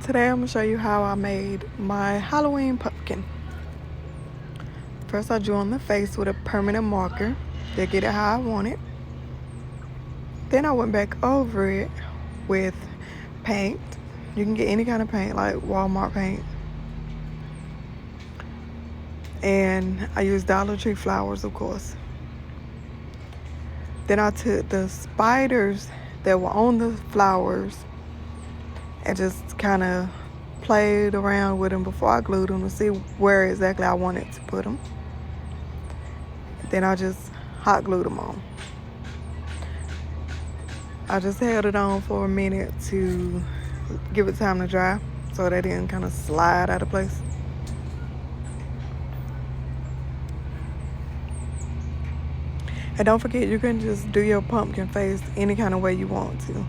Today I'm going to show you how I made my Halloween pumpkin. First I drew on the face with a permanent marker to get it how I want it. Then I went back over it with paint. You can get any kind of paint, like Walmart paint. And I used Dollar Tree flowers, of course. Then I took the spiders that were on the flowers and just kind of played around with them before I glued them to see where exactly I wanted to put them. Then I just hot glued them on. I just held it on for a minute to give it time to dry so they didn't kind of slide out of place. And don't forget, you can just do your pumpkin face any kind of way you want to.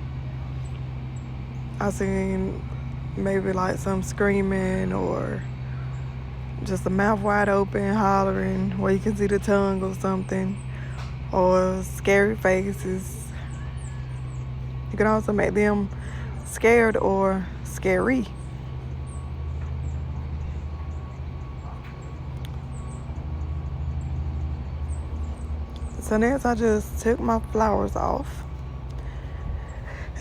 I seen maybe like some screaming or just a mouth wide open hollering where you can see the tongue or something, or scary faces. You can also make them scared or scary. So next I just took my flowers off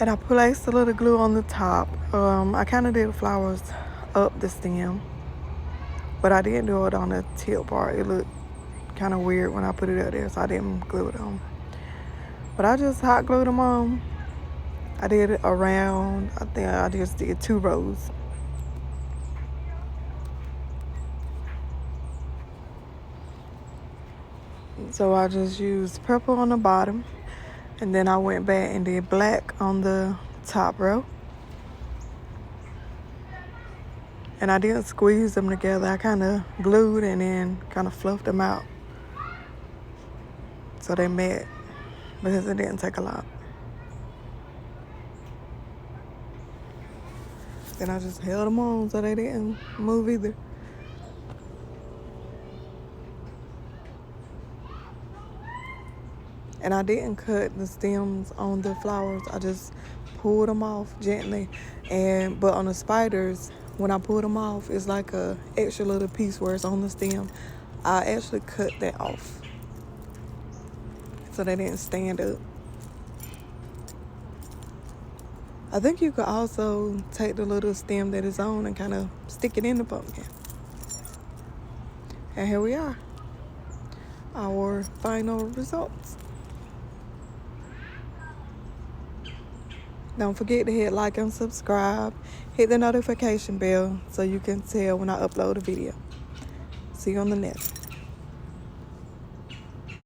and I placed a little glue on the top. I kind of did the flowers up the stem, but I didn't do it on the tip part. It looked kind of weird when I put it up there, so I didn't glue it on. But I just hot glued them on. I did it around, I think I just did 2 rows. So I just used purple on the bottom, and then I went back and did black on the top row. And I didn't squeeze them together. I kind of glued and then kind of fluffed them out so they met, because it didn't take a lot. Then I just held them on so they didn't move either. And I didn't cut the stems on the flowers. I just pulled them off gently. But on the spiders, when I pulled them off, it's like a extra little piece where it's on the stem. I actually cut that off so they didn't stand up. I think you could also take the little stem that is on and kind of stick it in the pumpkin. And here we are, our final results. Don't forget to hit like and subscribe. Hit the notification bell so you can tell when I upload a video. See you on the next.